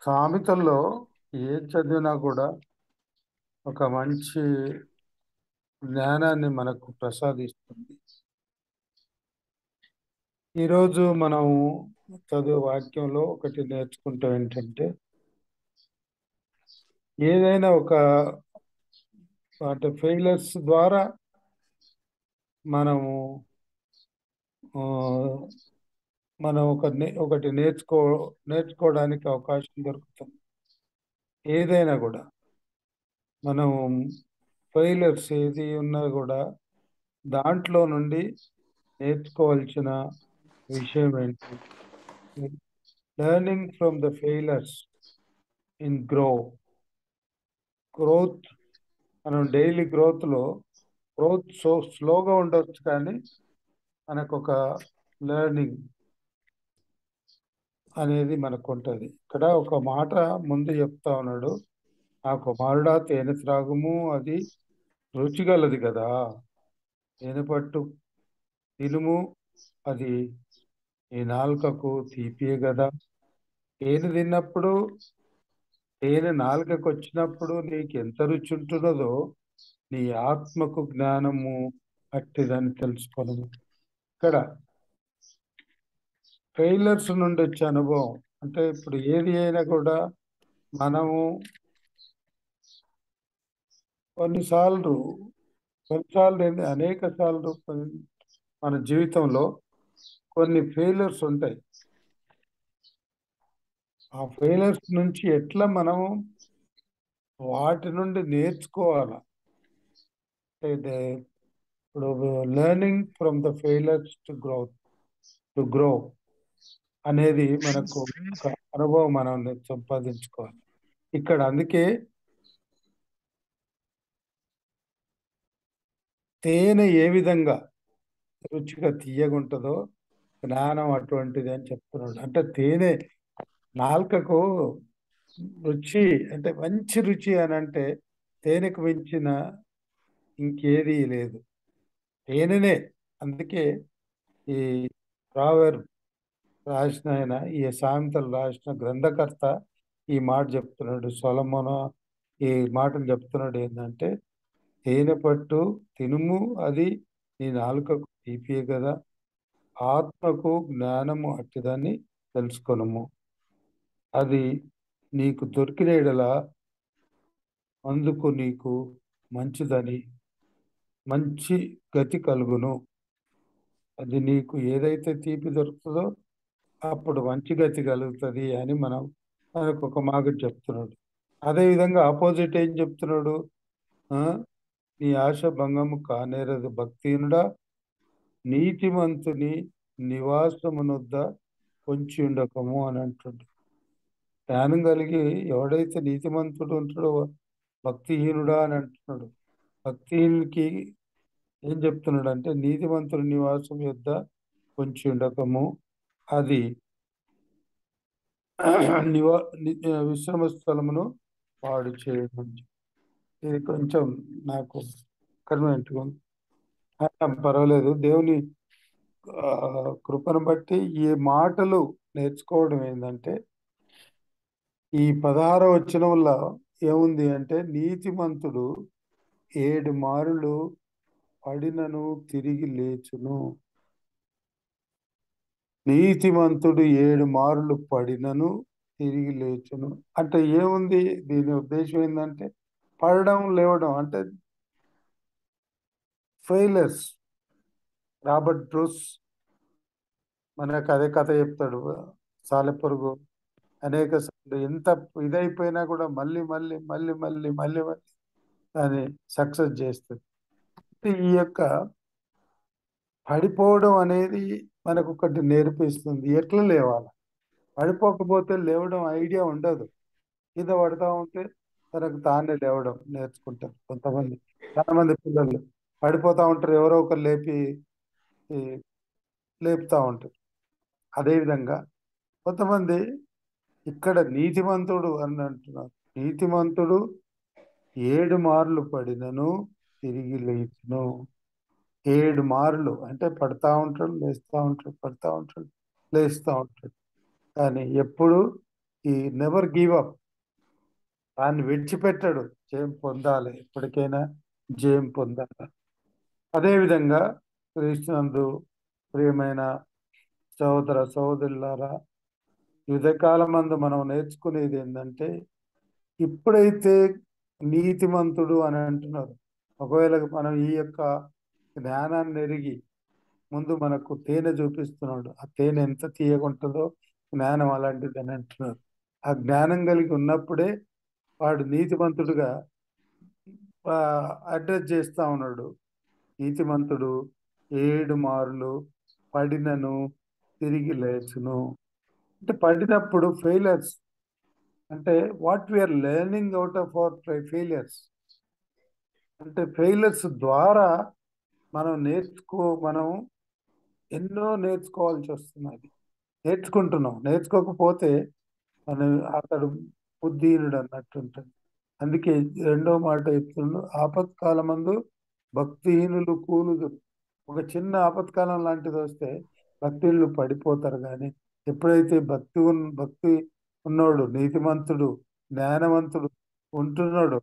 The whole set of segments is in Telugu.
సామెతల్లో ఏది చదివినా కూడా ఒక మంచి జ్ఞానాన్ని మనకు ప్రసాదిస్తుంది. ఈరోజు మనం చదువు వాక్యంలో ఒకటి నేర్చుకుంటాం ఏంటంటే, ఏదైనా ఒక ఫెయిలర్స్ ద్వారా మనము ఆ, మనం ఒకటి నేర్చుకోవడానికి అవకాశం దొరుకుతుంది. ఏదైనా కూడా మనం ఫెయిలర్స్ ఏది ఉన్నా కూడా దాంట్లో నుండి నేర్చుకోవాల్సిన విషయం ఏంటి? Learning from the failures in growth. మనం డైలీ గ్రోత్ స్లోగా ఉండొచ్చు, కానీ మనకు ఒక లెర్నింగ్ అనేది మనకు ఉంటుంది. ఇక్కడ ఒక మాట ముందు చెప్తా ఉన్నాడు, ఆ కుమారుడా తేనె త్రాగుము, అది రుచిగలది కదా, తేనె పట్టు తినుము, అది ఈ నాలుకకు తీపియే కదా. తేనె తిన్నప్పుడు, తేనె నాలుకకు వచ్చినప్పుడు నీకు ఎంత రుచి ఉంటున్నదో, నీ ఆత్మకు జ్ఞానము అట్టిదని తెలుసుకోను. ఇక్కడ ఫెయిలర్స్ నుండి వచ్చే అనుభవం అంటే, ఇప్పుడు ఏది అయినా కూడా మనము కొన్నిసార్లు కొన్నిసార్లు అనేక సార్లు మన జీవితంలో కొన్ని ఫెయిలర్స్ ఉంటాయి. ఆ ఫెయిలర్స్ నుంచి ఎట్లా మనము వాటి నుండి నేర్చుకోవాలా అంటే, ఇప్పుడు learning from the failures to grow అనేది మనకు ఒక అనుభవం మనం సంపాదించుకోవాలి. ఇక్కడ అందుకే తేనె ఏ విధంగా రుచిగా తీయగుంటుందో జ్ఞానం అటువంటిది అని చెప్తున్నాడు. అంటే తేనె నాలుకకు రుచి, అంటే మంచి రుచి అని అంటే తేనెకు మించిన ఇంకేదీ లేదు, తేనెనే. అందుకే ఈ ప్రావెర్బ్ రాసిన ఆయన, ఈ సామెతలు రాసిన గ్రంథకర్త ఈ మాట చెప్తున్నాడు. సొలొమోను ఈ మాటలు చెప్తున్నాడు ఏంటంటే, తేనె పట్టు తినుము, అది నీ నాలుకకు తీపియే కదా, ఆత్మకు జ్ఞానము అట్టిదని తెలుసుకొనుము. అది నీకు దొరికిన యెడల అందుకు నీకు మంచిదని, మంచి గతి కలుగును. అది నీకు ఏదైతే తీపి దొరుకుతుందో అప్పుడు మంచి గతి కలుగుతుంది అని మనకు ఒక మాట చెప్తున్నాడు. అదేవిధంగా ఆపోజిట్ ఏం చెప్తున్నాడు? ఆ నీ ఆశ భంగము కానేరదు భక్తిహీనుడా, నీతిమంతుని నివాసమునొద్ద పొంచి ఉండకము అని అంటుండు. జ్ఞానం కలిగి ఎవడైతే నీతిమంతుడు ఉంటాడో భక్తిహీనుడా అని అంటున్నాడు. భక్తిహీనునికి ఏం చెప్తున్నాడు అంటే, నీతిమంతుడి నివాసం యొద్ద పొంచి ఉండకము, అది నివా విశ్రమ స్థలమును పాడు చేయడం. ఇది కొంచెం నాకు కన్వీనెంట్గా ఉంది. పర్వాలేదు, దేవుని కృపను బట్టి ఈ మాటలు నేర్చుకోవడం ఏంటంటే, ఈ 16వ వచనంలో ఏముంది అంటే, నీతిమంతుడు 7 మారులు పడినను తిరిగి లేచును. నీతిమంతుడు 7 మారులు పడినను తిరిగి లేచును అంటే ఏముంది? దీని ఉద్దేశం ఏంటంటే, పడడం లేవడం అంటే ఫెయిలర్స్. రాబర్ట్ బ్రూస్ మనకు అదే కథ చెప్తాడు. సాలెపురుగు అనేక సార్లు ఎంత ఇదైపోయినా కూడా మళ్ళీ మళ్ళీ మళ్ళీ మళ్ళీ మళ్ళీ మళ్ళీ దాన్ని సక్సెస్ చేస్తుంది. ఈ యొక్క పడిపోవడం అనేది మనకు ఒకటి నేర్పిస్తుంది, ఎట్లా లేవాలి. పడిపోకపోతే లేవడం ఐడియా ఉండదు. కింద పడతా ఉంటే తనకు తానే లేవడం నేర్చుకుంటారు కొంతమంది. చాలా మంది పిల్లలు పడిపోతా ఉంటారు, ఎవరో ఒకరు ఈ, లేపుతా ఉంటారు. అదేవిధంగా కొంతమంది ఇక్కడ నీతిమంతుడు అని అంటున్నారు. నీతిమంతుడు 7 మార్లు పడినను తిరిగి లేచును. 7 మార్లు అంటే పడతా ఉంటాడు, లేస్తూ ఉంటాడు, పడతా ఉంటాడు, లేస్తూ ఉంటాడు. కానీ ఎప్పుడు ఈ నెవర్ గివ్ అప్, దాన్ని విడిచిపెట్టాడు. జయం పొందాలి, ఎప్పటికైనా జయం పొందాలి. అదేవిధంగా క్రీస్తునందు ప్రియమైన సహోదర సహోదరులారా, యుధకాలమందు మనం నేర్చుకునేది ఏంటంటే, ఇప్పుడైతే నీతిమంతుడు అని అంటున్నారు. ఒకవేళ మనం ఈ యొక్క జ్ఞానాన్ని ఎరిగి, ముందు మనకు తేనె చూపిస్తున్నాడు. ఆ తేనె ఎంత తీయగుంటుందో జ్ఞానం అలాంటిది అని అంటున్నారు. ఆ జ్ఞానం కలిగి ఉన్నప్పుడే వాడు నీతిమంతుడుగా అడ్రస్ చేస్తా ఉన్నాడు. నీతిమంతుడు 7 మార్లు పడినను తిరిగి లేచును. అంటే పడినప్పుడు ఫెయిలర్స్, అంటే what we're learning out of our failures, అంటే ఫెయిలర్స్ ద్వారా మనం ఎన్నో నేర్చుకోవాల్సి వస్తున్నది. నేర్చుకుంటున్నాం. నేర్చుకోకపోతే మనం అతడు బుద్ధిహీనుడు అన్నట్టుంటుంది. అందుకే రెండో మాట చెప్తున్నాడు, ఆపత్కాలమందు భక్తిహీనులు కూలుదురు. ఒక చిన్న ఆపత్కాలం లాంటిది వస్తే భక్తిహీనులు పడిపోతారు. కానీ ఎప్పుడైతే భక్తి ఉన్నోడు, నీతిమంతుడు, జ్ఞానవంతుడు ఉంటున్నాడు,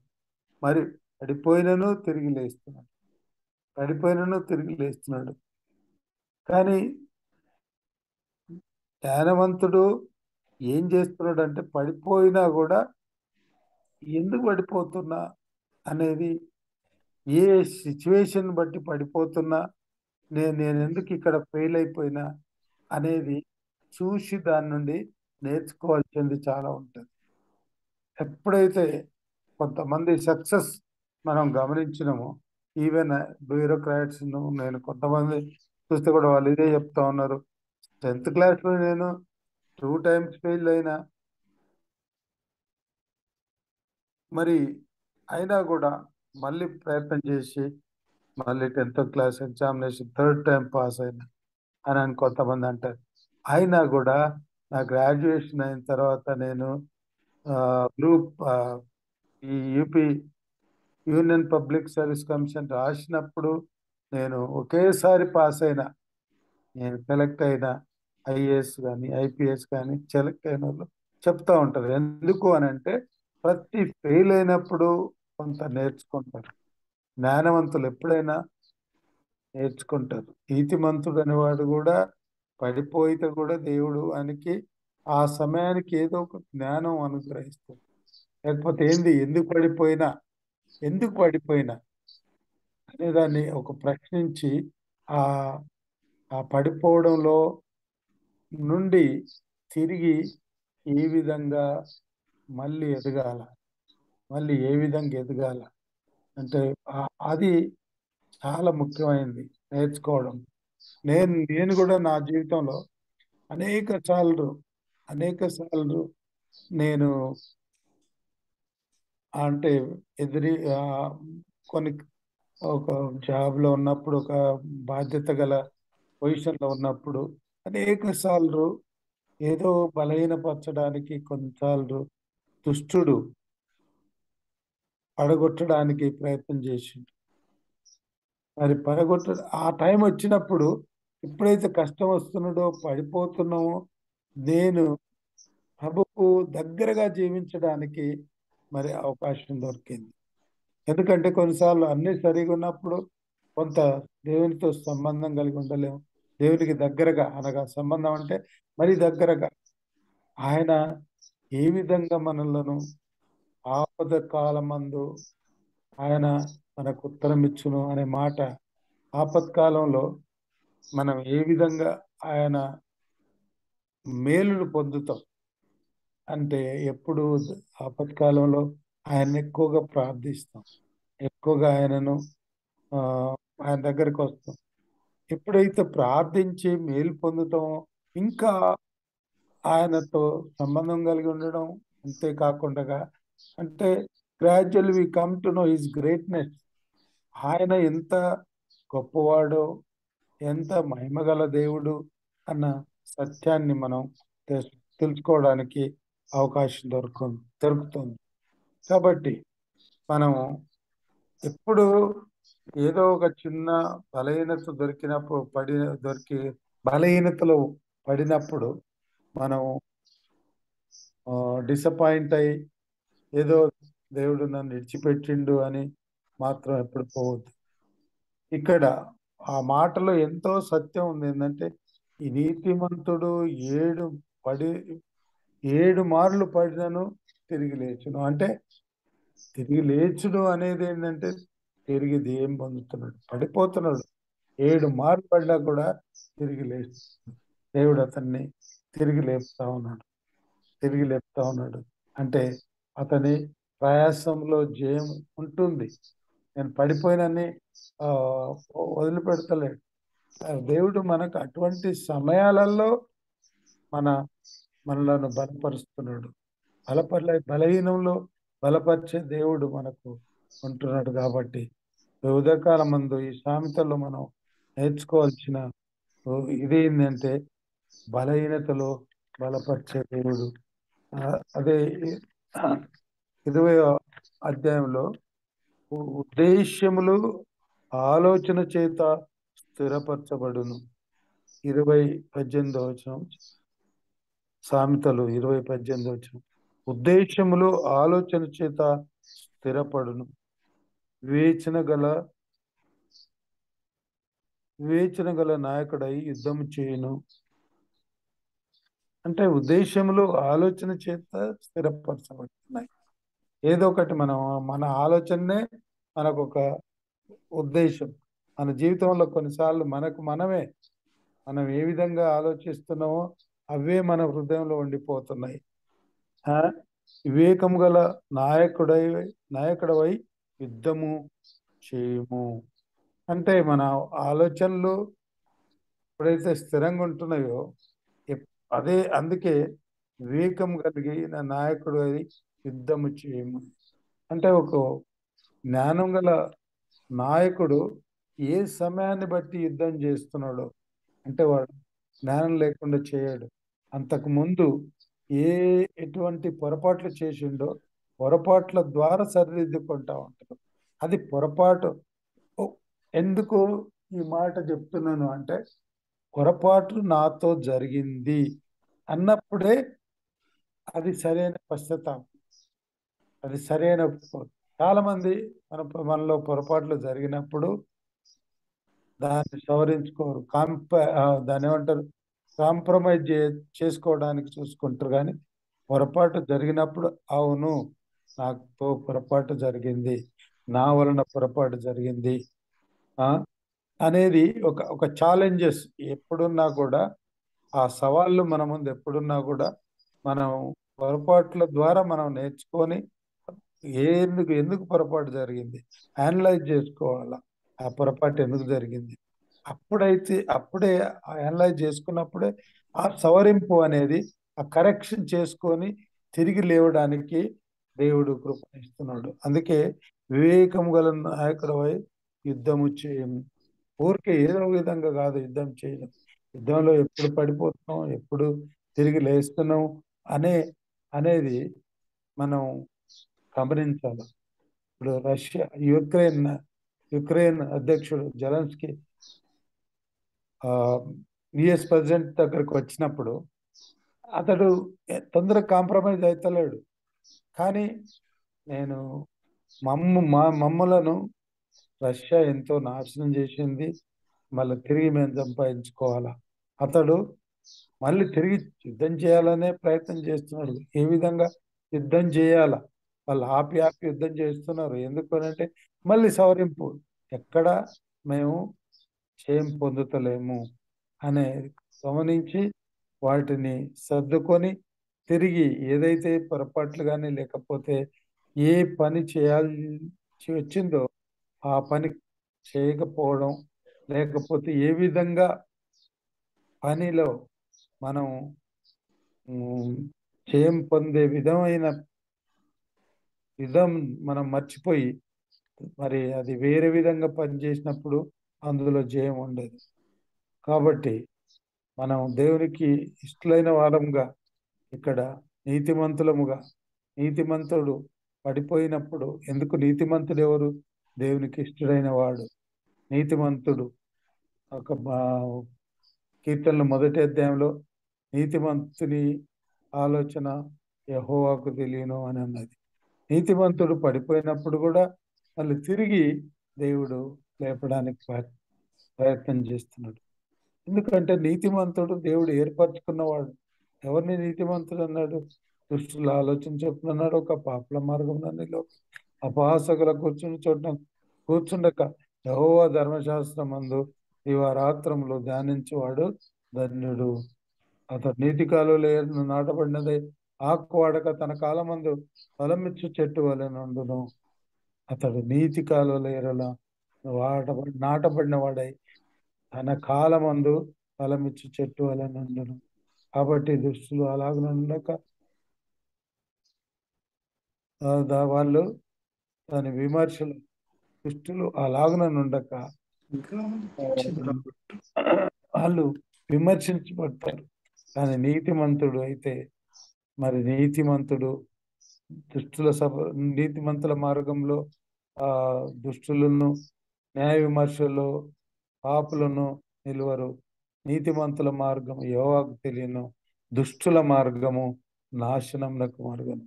మరి పడిపోయినను తిరిగి లేస్తున్నాడు. కానీ జ్ఞానవంతుడు ఏం చేస్తున్నాడు అంటే, పడిపోయినా కూడా ఎందుకు పడిపోతున్నా అనేది, ఏ సిచ్యువేషన్ బట్టి పడిపోతున్నా, నేను ఎందుకు ఇక్కడ ఫెయిల్ అయిపోయినా అనేది చూసి దాని నుండి నేర్చుకోవాల్సింది చాలా ఉంటుంది. ఎప్పుడైతే కొంతమంది సక్సెస్ మనం గమనించినామో, ఈవెన్ బ్యూరోక్రాట్స్, నేను కొంతమంది చూస్తే కూడా వాళ్ళు ఇదే చెప్తా ఉన్నారు. 10th క్లాస్లో నేను 2 టైమ్స్ ఫెయిల్ అయినా, మరి అయినా కూడా మళ్ళీ ప్రయత్నం చేసి మళ్ళీ 10th class examination 3rd time pass అయినా అని కొంతమంది అంటారు. అయినా కూడా నా గ్రాడ్యుయేషన్ అయిన తర్వాత నేను గ్రూప్ ఈ UP union public service commission రాసినప్పుడు నేను ఒకేసారి పాస్ అయినా. నేను సెలెక్ట్ అయిన ఐఏఎస్ కానీ ఐపీఎస్ కానీ సెలెక్ట్ అయిన వాళ్ళు చెప్తా ఉంటారు. ఎందుకు అని అంటే, ప్రతి ఫెయిల్ అయినప్పుడు కొంత నేర్చుకుంటారు. జ్ఞానవంతులు ఎప్పుడైనా నేర్చుకుంటారు. నీతిమంతుడు అనేవాడు కూడా పడిపోయితే కూడా దేవుడు ఆయనకి ఆ సమయానికి ఏదో ఒక జ్ఞానం అనుగ్రహిస్తాడు. లేకపోతే ఏంది, ఎందుకు పడిపోయినా అనే దాన్ని ఒక ప్రశ్నించి ఆ ఆ పడిపోవడంలో నుండి తిరిగి ఏ విధంగా మళ్ళీ ఏ విధంగా ఎదగాల అంటే, అది చాలా ముఖ్యమైనది నేర్చుకోవడం. నేను కూడా నా జీవితంలో అనేక సార్లు అనేక సార్లు నేను అంటే ఎదిరి కొన్ని ఒక జాబ్లో ఉన్నప్పుడు, ఒక బాధ్యత గల పొజిషన్లో ఉన్నప్పుడు అనేక సార్లు ఏదో బలహీనపరచడానికి, కొన్నిసార్లు దుష్టుడు పడగొట్టడానికి ప్రయత్నం చేసిండు. మరి ఆ టైం వచ్చినప్పుడు, ఎప్పుడైతే కష్టం వస్తున్నాడో, పడిపోతున్నామో, నేను ప్రభుకు దగ్గరగా జీవించడానికి మరి అవకాశం దొరికింది. ఎందుకంటే కొన్నిసార్లు అన్ని సరిగా ఉన్నప్పుడు కొంత దేవునితో సంబంధం కలిగి ఉండలేము. దేవునికి దగ్గరగా అనగా, సంబంధం అంటే మరి దగ్గరగా, ఆయన ఏ విధంగా మనలను ఆపద కాలమందు ఆయన మనకు ఉత్తరం ఇచ్చును అనే మాట, ఆపత్కాలంలో మనం ఏ విధంగా ఆయన మేలును పొందుతాం అంటే, ఎప్పుడు ఆపత్కాలంలో ఆయన్ని ఎక్కువగా ప్రార్థిస్తాం, ఎక్కువగా ఆ, ఆయన దగ్గరికి వస్తాం. ఎప్పుడైతే ప్రార్థించి మేలు పొందుతామో, ఇంకా ఆయనతో సంబంధం కలిగి ఉండడం, అంతేకాకుండా అంటే gradual we come to know his greatness. ఆయన ఎంత గొప్పవాడో, ఎంత మహిమగల దేవుడు అన్న సత్యాన్ని మనం తెలుసుకోవడానికి అవకాశం దొరుకుతుంది. కాబట్టి మనము ఎప్పుడు ఏదో ఒక చిన్న బలహీనత బలహీనతలో పడినప్పుడు మనం డిసప్పాయింట్ అయ్యి ఏదో దేవుడు నన్ను విడిచిపెట్టిండు అని మాత్రం ఎప్పుడు పోవద్దు. ఇక్కడ ఆ మాటలో ఎంతో సత్యం ఉంది. ఏంటంటే ఈ నీతిమంతుడు ఏడు పడి 7 మార్లు పడినను తిరిగి లేచును. అంటే తిరిగి లేచుడు అనేది ఏంటంటే తిరిగి దేం పొందుతున్నాడు, పడిపోతున్నాడు. 7 మార్లు పడినా కూడా తిరిగి లేచు దేవుడు అతన్ని తిరిగి లేపుతా ఉన్నాడు, తిరిగి లేపుతా ఉన్నాడు. అంటే అతని ప్రయాసంలో జయం ఉంటుంది. నేను పడిపోయినని ఆ, వదిలిపెడతలేడు. దేవుడు మనకు అటువంటి సమయాలలో మన మనలను బలపరుస్తున్నాడు. బలహీనంలో బలపరిచే దేవుడు మనకు ఉంటున్నాడు. కాబట్టి ఉదయకాలం మందు ఈ సామెతల్లో మనం నేర్చుకోవాల్సిన ఇది ఏంటంటే బలహీనతలో బలపరిచే దేవుడు. అదే 20వ అధ్యాయంలో ఉద్దేశ్యములు ఆలోచన చేత స్థిరపరచబడును. 20:18 వచనం. సామెతలు 20:18 వచనం. ఉద్దేశములు ఆలోచన చేత స్థిరపడును, వివేచన గల నాయకుడై యుద్ధము చేయును. అంటే ఉద్దేశములు ఆలోచన చేత స్థిరపరచబడుతున్నాయి. ఏదో ఒకటి మన ఆలోచనే మనకు ఒక ఉద్దేశం. మన జీవితంలో కొన్నిసార్లు మనం ఏ విధంగా ఆలోచిస్తున్నామో అవే మన హృదయంలో ఉండిపోతున్నాయి. వివేకము గల నాయకుడవై యుద్ధము చేయుము. అంటే మన ఆలోచనలు ఎప్పుడైతే స్థిరంగా ఉంటున్నాయో అందుకే వివేకం కలిగిన నాయకుడు అది యుద్ధము చేయము. అంటే ఒక జ్ఞానం గల నాయకుడు ఏ సమయాన్ని బట్టి యుద్ధం చేస్తున్నాడో, అంటే వాడు జ్ఞానం లేకుండా చేయడు. అంతకు ముందు ఎటువంటి పొరపాట్లు చేసిండో పొరపాట్ల ద్వారా సరిదిద్దుకుంటా ఉంటాడు. అది పొరపాటు. ఎందుకు ఈ మాట చెప్తున్నాను అంటే పొరపాటు నాతో జరిగింది అన్నప్పుడే అది సరైన పశ్చాత్తాపం, అది సరైన. చాలా మంది మనలో పొరపాట్లు జరిగినప్పుడు దాన్ని సవరించుకోరు. దాన్ని ఏమంటారు, కాంప్రమైజ్ చేసుకోవడానికి చూసుకుంటారు. కానీ పొరపాటు జరిగినప్పుడు అవును నాకు పొరపాటు జరిగింది, నా వలన పొరపాటు జరిగింది అనేది ఒక ఛాలెంజెస్ ఎప్పుడున్నా కూడా, ఆ సవాళ్ళు మన ముందు ఎప్పుడున్నా కూడా మనం పొరపాట్ల ద్వారా మనం నేర్చుకొని ఎందుకు పొరపాటు జరిగింది అనలైజ్ చేసుకోవాలా. ఆ పొరపాటు ఎందుకు జరిగింది అప్పుడే అనలైజ్ చేసుకున్నప్పుడే ఆ సవరింపు అనేది, ఆ కరెక్షన్ చేసుకొని తిరిగి లేవడానికి దేవుడు కృపణిస్తున్నాడు. అందుకే వివేకము గల నాయకుడవై యుద్ధము చేయము. ఊరికే ఏదో విధంగా కాదు యుద్ధం చేయడం. యుద్ధంలో ఎప్పుడు పడిపోతున్నాం, ఎప్పుడు తిరిగి లేస్తున్నాం అనేది మనం గమనించాలి. ఇప్పుడు యుక్రెయిన్ అధ్యక్షుడు జెలెన్స్కీ యుఎస్ ప్రెసిడెంట్ దగ్గరకు వచ్చినప్పుడు అతడు తొందరగా కాంప్రమైజ్ అవుతలేడు. కానీ నేను మమ్మలను రష్యా ఎంతో నాశనం చేసింది, మళ్ళీ తిరిగి మేము సంపాదించుకోవాలా. అతడు మళ్ళీ తిరిగి యుద్ధం చేయాలనే ప్రయత్నం చేస్తున్నాడు. ఏ విధంగా యుద్ధం చేయాలా, వాళ్ళు ఆపి యుద్ధం చేస్తున్నారు. ఎందుకనంటే మళ్ళీ సవరింపు, ఎక్కడ మేము చేయం పొందుతలేము అనే గమనించి వాటిని సర్దుకొని తిరిగి ఏదైతే పొరపాట్లు కానీ లేకపోతే ఏ పని చేయాల్సి వచ్చిందో ఆ పని చేయకపోవడం, లేకపోతే ఏ విధంగా పనిలో మనం చేయం పొందే విధం మనం మర్చిపోయి మరి అది వేరే విధంగా పనిచేసినప్పుడు అందులో జయం ఉండదు. కాబట్టి మనం దేవునికి ఇష్టలైన వారముగా ఇక్కడ నీతిమంతుడు పడిపోయినప్పుడు, ఎందుకు నీతిమంతుడు ఎవరు? దేవునికి ఇష్టడైన వాడు నీతిమంతుడు. ఒక కీర్తనలు 1వ అధ్యాయంలో నీతిమంతుని ఆలోచన యెహోవాకు తెలియను అని అన్నది. నీతిమంతుడు పడిపోయినప్పుడు కూడా మళ్ళీ తిరిగి దేవుడు లేపడానికి ప్రయత్నం చేస్తున్నాడు. ఎందుకంటే నీతిమంతుడు దేవుడు ఏర్పరచుకున్నవాడు. ఎవరిని నీతిమంతుడు అన్నాడు? దుష్టుల ఆలోచన చొప్పున నడవక, పాపుల మార్గమున నిలవక, అపహాసకుల కూర్చుని చోట కూర్చుండక, యెహోవా ధర్మశాస్త్రమందు దివారాత్రములు ధ్యానించువాడు ధన్యుడు. అతడు నీతి కాలువలో నాటబడినదే ఆకు వాడక తన కాలమందు ఫలమిచ్చు చెట్టు వలె నుండును. అతడు నీతి కాలువల ఎరల నాటబడిన వాడై తన కాలమందు ఫలమిచ్చు చెట్టు వలె నుండును. కాబట్టి దుష్టులు అలాగ ఉండక వాళ్ళు దాని విమర్శలు దుష్టులు అలాగన ఉండక వాళ్ళు విమర్శించబడతారు. కానీ నీతిమంతుడు అయితే మరి నీతిమంతుడు దుష్టుల నీతిమంతుల మార్గంలో ఆ దుష్టులను న్యాయ విమర్శలో పాపులను నిలువరు. నీతిమంతుల మార్గం యెహోవాకు తెలియను, దుష్టుల మార్గము నాశనమునకు మార్గం.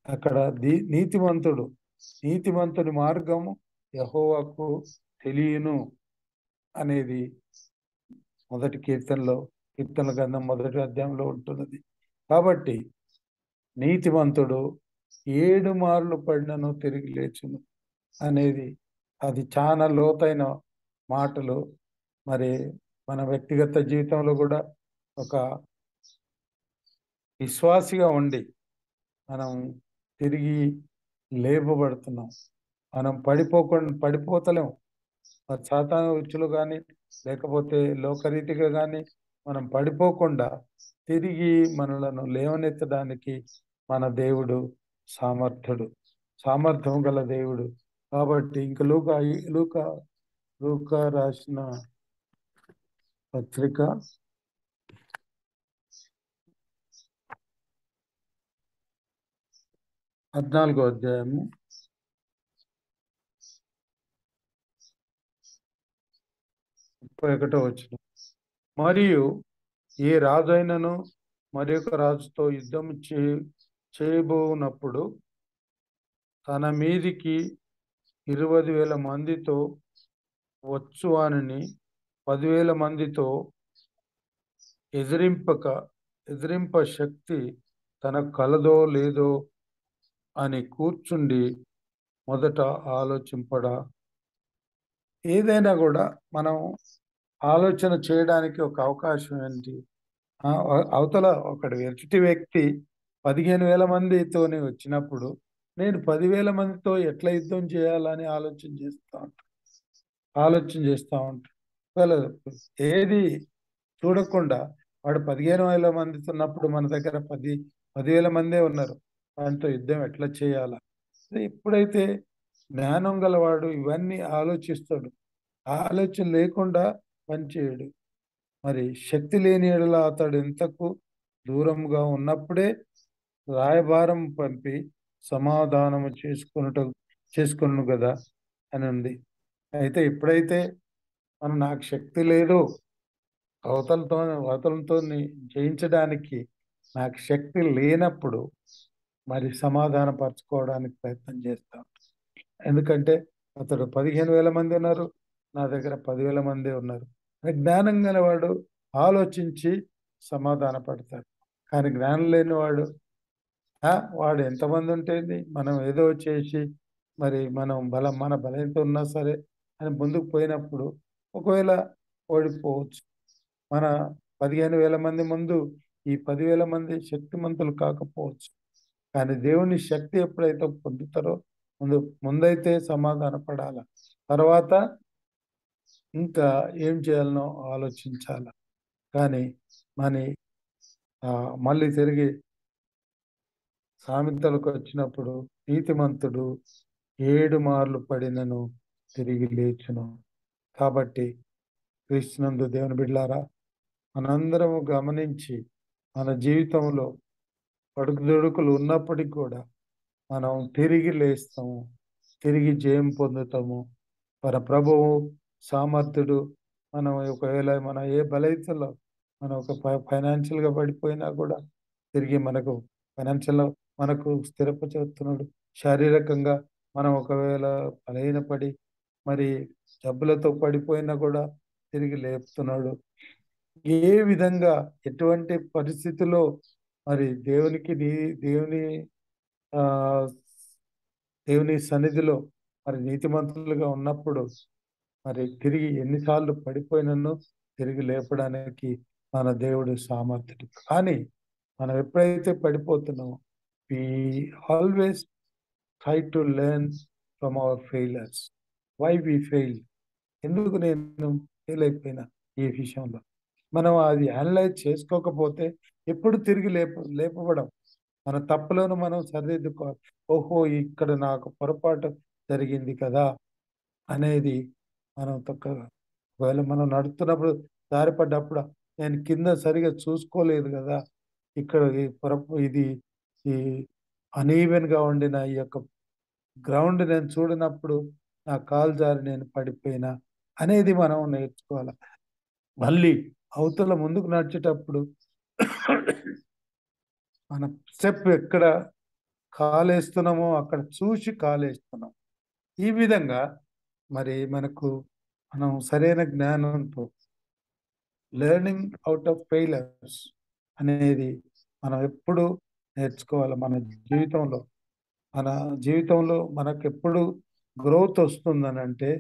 అక్కడ నీతిమంతుడి మార్గము యెహోవాకు తెలియను అనేది మొదటి కీర్తనల గ్రంథం మొదటి అధ్యాయంలో ఉంటున్నది. కాబట్టి నీతిమంతుడు 7 మార్లు పడినను తిరిగి లేచును అనేది అది చాలా లోతైన మాటలు. మరి మన వ్యక్తిగత జీవితంలో కూడా ఒక విశ్వాసిగా ఉండి మనం తిరిగి లేపబడుతున్నాం. మనం పడిపోతలేం. సాతాను ఉచ్చులు కానీ లేకపోతే లోకరీతిగా కానీ మనం పడిపోకుండా తిరిగి మనలను లేవనెత్తడానికి మన దేవుడు సామర్థ్యం గల దేవుడు. కాబట్టి ఇంకా లూకా రాసిన పత్రిక 14వ అధ్యాయము 31వ వచనం. మరియు ఏ రాజైనను మరి ఒక రాజుతో యుద్ధం చేయబోనప్పుడు తన మీదికి 20,000 మందితో వచ్చు వానిని 10,000 మందితో ఎదిరింప శక్తి తనకు కలదో లేదో అని కూర్చుండి మొదట ఆలోచింపడా. ఏదైనా కూడా మనం ఆలోచన చేయడానికి ఒక అవకాశం ఏంటి? అవతల ఎదుటి వ్యక్తి 15,000 మందితోనే వచ్చినప్పుడు నేను 10,000 మందితో ఎట్లా యుద్ధం చేయాలని ఆలోచన చేస్తా ఉంటాను. ఏది చూడకుండా వాడు 15,000 మందితో ఉన్నప్పుడు మన దగ్గర 10,000 మందే ఉన్నారు. వాటితో యుద్ధం ఎట్లా చేయాలా? ఎప్పుడైతే జ్ఞానం గలవాడు ఇవన్నీ ఆలోచిస్తాడు, ఆలోచన లేకుండా పనిచేయడు. మరి శక్తి లేని ఎడల అతడు ఎంతకు దూరంగా ఉన్నప్పుడే రాయబారం పంపి సమాధానము చేసుకును కదా అని ఉంది. అయితే ఎప్పుడైతే నాకు శక్తి లేదు, అవతలతో జయించడానికి నాకు శక్తి లేనప్పుడు మరి సమాధాన పరచుకోవడానికి ప్రయత్నం చేస్తాం. ఎందుకంటే అతడు 15,000 మంది ఉన్నారు, నా దగ్గర 10,000 మంది ఉన్నారు. జ్ఞానం గలవాడు ఆలోచించి సమాధాన పడతాడు. కానీ జ్ఞానం లేనివాడు వాడు ఎంతమంది ఉంటేంది, మనం ఏదో చేసి మరి మన బలంతో ఉన్నా సరే అని ముందుకు పోయినప్పుడు ఒకవేళ ఓడిపోవచ్చు. మన 15,000 మంది ముందు ఈ 10,000 మంది శక్తిమంతులు కాకపోవచ్చు. కానీ దేవుని శక్తి ఎప్పుడైతే పొందుతారో ముందైతే సమాధాన పడాల, తర్వాత ఇంకా ఏం చేయాలనో ఆలోచించాల. కానీ మళ్ళీ తిరిగి సామెతలకు వచ్చినప్పుడు నీతిమంతుడు 7 మార్లు పడినను తిరిగి లేచును. కాబట్టి క్రీస్తునందు దేవుని బిడ్డలారా, మనందరము గమనించి మన జీవితంలో పడుకుదొడుకులు ఉన్నప్పటికీ కూడా మనం తిరిగి లేస్తాము, తిరిగి జయం పొందుతాము. మన ప్రభువు సామర్థ్యుడు. మనం ఒకవేళ ఏ బలహీనతలో మనం ఫైనాన్షియల్గా పడిపోయినా కూడా తిరిగి మనకు ఫైనాన్షియల్‌లో మనకు స్థిరపరుస్తున్నాడు. శారీరకంగా మనం ఒకవేళ బలహీనపడి మరి జబ్బులతో పడిపోయినా కూడా తిరిగి లేపుతున్నాడు. ఏ విధంగా ఎటువంటి పరిస్థితిలో మరి దేవుని ఆహ్, దేవుని సన్నిధిలో మరి నీతిమంతులుగా ఉన్నప్పుడు మరి తిరిగి ఎన్నిసార్లు పడిపోయినను తిరిగి లేపడానికి మన దేవుడు సామర్థ్యుడు. కానీ మనం ఎప్పుడైతే పడిపోతున్నామో we always try to learn from our failures. Why we fail? ఎందుకు నేను ఫెయిల్ అయిపోయినా ఈ విషయంలో? మనం అది అనలైజ్ చేసుకోకపోతే ఎప్పుడు తిరిగి లేపబడం. మన తప్పులను మనం సరిదిద్దుకోవాలి. ఓహో! ఇక్కడ నాకు పొరపాటు జరిగింది కదా! అనేది మనం ఒకవేళ మనం నడుస్తున్నప్పుడు జారిపడ్డప్పుడు నేను కింద సరిగ్గా చూసుకోలేదు గదా! ఇక్కడ ఇది ఈ అనీవెన్‌గా ఉండిన ఈ యొక్క గ్రౌండ్ నేను చూడనప్పుడు నా కాలు జారి నేను పడిపోయినా అనేది మనం నేర్చుకోవాలి. మళ్ళీ అవతల ముందుకు నడిచేటప్పుడు మనం స్టెప్ ఎక్కడ కాలేస్తున్నామో అక్కడ చూసి కాలేస్తున్నాం. ఈ విధంగా మరి మనం సరైన జ్ఞానంతో లెర్నింగ్ ఔట్ ఆఫ్ ఫెయిల్యూర్స్ అనేది మనం ఎప్పుడు నేర్చుకోవాలి. జీవితంలో మన జీవితంలో మనకెప్పుడు గ్రోత్ వస్తుందనంటే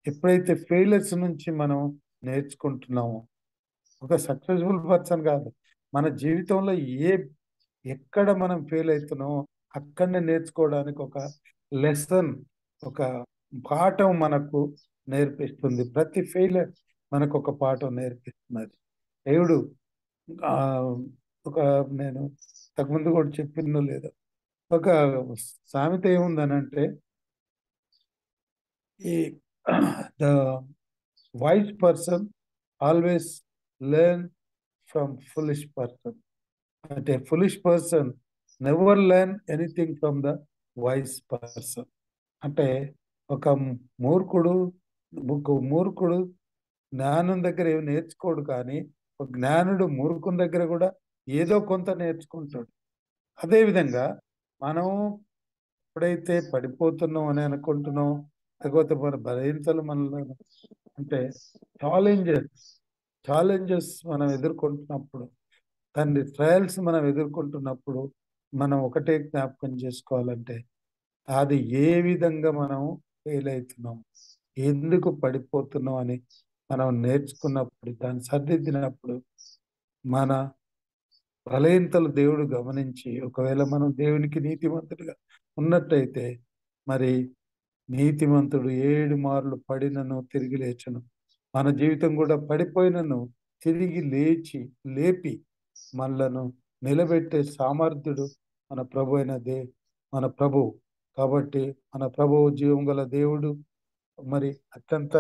ఎప్పుడైతే ఫెయిల్యూర్స్ నుంచి మనం నేర్చుకుంటున్నామో, ఒక సక్సెస్‌ఫుల్ పర్సన్ కాదు. మన జీవితంలో ఎక్కడ మనం ఫెయిల్ అయితున్నామో అక్కడనే నేర్చుకోవడానికి ఒక లెసన్, ఒక పాఠం మనకు నేర్పిస్తుంది. ప్రతి ఫెయిల్యూర్ మనకొక పాఠం నేర్పిస్తున్నది. దేవుడు ఆహ్, ఒక నేను ఇంతకుముందు కూడా చెప్పిందో లేదో ఒక సామెత ఏముందనంటే ఈ the wise person always learn from foolish person. అంటే foolish person never learn anything from the wise person. అంటే ఒక మూర్ఖుడు మూర్ఖుడు జ్ఞానం దగ్గర ఏమి నేర్చుకోడు, కానీ ఒక జ్ఞానుడు మూర్ఖుని దగ్గర కూడా ఏదో కొంత నేర్చుకుంటాడు. అదేవిధంగా మనం ఎప్పుడైతే పడిపోతున్నాం అని అనుకుంటున్నాం, లేకపోతే మన బలహీనతలు మనలో అంటే ఛాలెంజెస్ ఛాలెంజెస్ మనం ఎదుర్కొంటున్నప్పుడు, దాన్ని ట్రయల్స్ మనం ఎదుర్కొంటున్నప్పుడు మనం ఒకటే జ్ఞాపకం చేసుకోవాలంటే అది ఏ విధంగా మనం ఫెయిల్ అవుతున్నాం, ఎందుకు పడిపోతున్నాం అని మనం నేర్చుకున్నప్పుడు, దాన్ని సరిదిద్దినప్పుడు మన బలహీనతలు దేవుడు గమనించి ఒకవేళ మనం దేవునికి నీతిమంతుడిగా ఉన్నట్టయితే మరి నీతిమంతుడు 7 మార్లు పడినను తిరిగి లేచును. మన జీవితం కూడా పడిపోయినను తిరిగి లేపి మనలను నిలబెట్టే సామర్థ్యుడు మన ప్రభు అయిన మన ప్రభువు. కాబట్టి మన ప్రభువు జీవం గల దేవుడు, మరి అత్యంత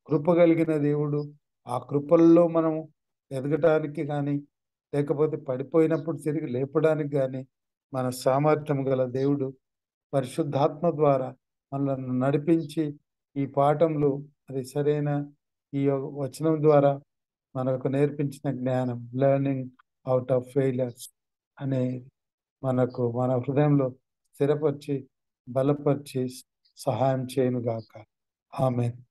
కృప కలిగిన దేవుడు. ఆ కృపల్లో మనం ఎదగటానికి కానీ, లేకపోతే పడిపోయినప్పుడు తిరిగి లేపడానికి కానీ మన సామర్థ్యం గల దేవుడు పరిశుద్ధాత్మ ద్వారా మనల్ని నడిపించి ఈ పాఠంలో అది సరైన ఈ వచనం ద్వారా మనకు నేర్పించిన జ్ఞానం లెర్నింగ్ అవుట్ ఆఫ్ ఫెయిలర్స్ అనే మన హృదయంలో స్థిరపరిచి బలపరిచి సహాయం చేయనుగాక. ఆమేన్.